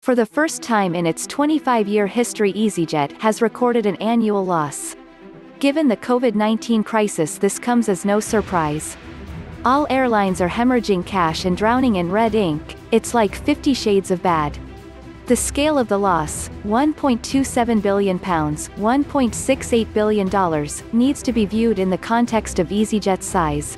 For the first time in its 25-year history, EasyJet has recorded an annual loss. Given the COVID-19 crisis, this comes as no surprise. All airlines are hemorrhaging cash and drowning in red ink. It's like 50 Shades of Bad. The scale of the loss, £1.27 billion, $1.68 billion, needs to be viewed in the context of EasyJet's size.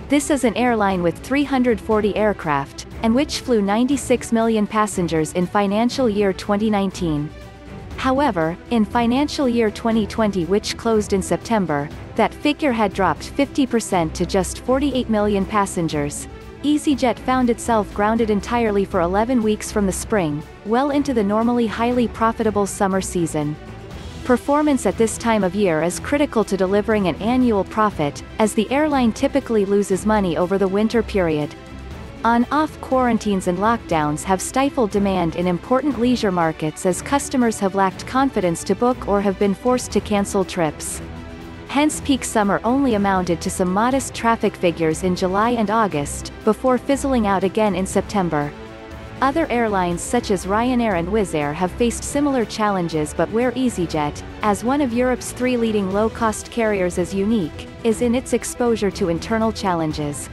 This is an airline with 340 aircraft, and which flew 96 million passengers in financial year 2019. However, in financial year 2020, which closed in September, that figure had dropped 50% to just 48 million passengers. EasyJet found itself grounded entirely for 11 weeks from the spring, well into the normally highly profitable summer season. Performance at this time of year is critical to delivering an annual profit, as the airline typically loses money over the winter period. On-off quarantines and lockdowns have stifled demand in important leisure markets as customers have lacked confidence to book or have been forced to cancel trips. Hence, peak summer only amounted to some modest traffic figures in July and August, before fizzling out again in September. Other airlines such as Ryanair and Wizzair have faced similar challenges, but where EasyJet, as one of Europe's 3 leading low-cost carriers, is unique, is in its exposure to internal challenges.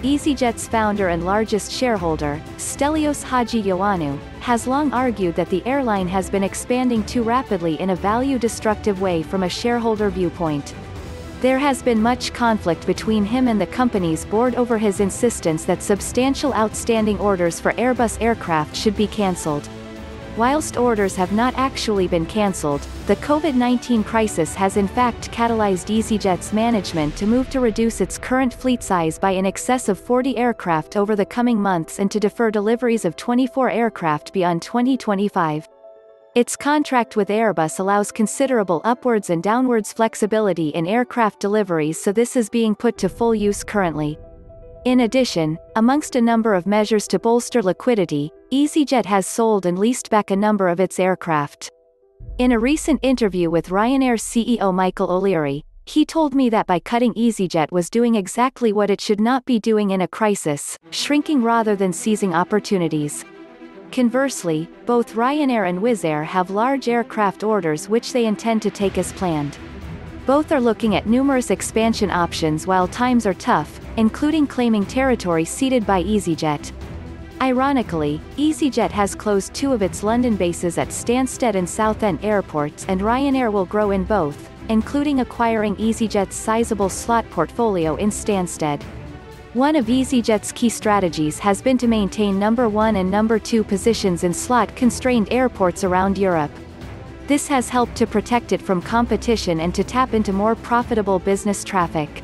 EasyJet's founder and largest shareholder, Stelios Haji Ioannou, has long argued that the airline has been expanding too rapidly in a value-destructive way from a shareholder viewpoint. There has been much conflict between him and the company's board over his insistence that substantial outstanding orders for Airbus aircraft should be cancelled. Whilst orders have not actually been cancelled, the COVID-19 crisis has in fact catalyzed EasyJet's management to move to reduce its current fleet size by in excess of 40 aircraft over the coming months and to defer deliveries of 24 aircraft beyond 2025. Its contract with Airbus allows considerable upwards and downwards flexibility in aircraft deliveries, so this is being put to full use currently. In addition, amongst a number of measures to bolster liquidity, EasyJet has sold and leased back a number of its aircraft. In a recent interview with Ryanair CEO Michael O'Leary, he told me that by cutting, EasyJet was doing exactly what it should not be doing in a crisis, shrinking rather than seizing opportunities. Conversely, both Ryanair and Wizzair have large aircraft orders which they intend to take as planned. Both are looking at numerous expansion options while times are tough, including claiming territory ceded by EasyJet. Ironically, EasyJet has closed 2 of its London bases at Stansted and Southend airports, and Ryanair will grow in both, including acquiring EasyJet's sizable slot portfolio in Stansted. One of EasyJet's key strategies has been to maintain number 1 and number 2 positions in slot-constrained airports around Europe. This has helped to protect it from competition and to tap into more profitable business traffic.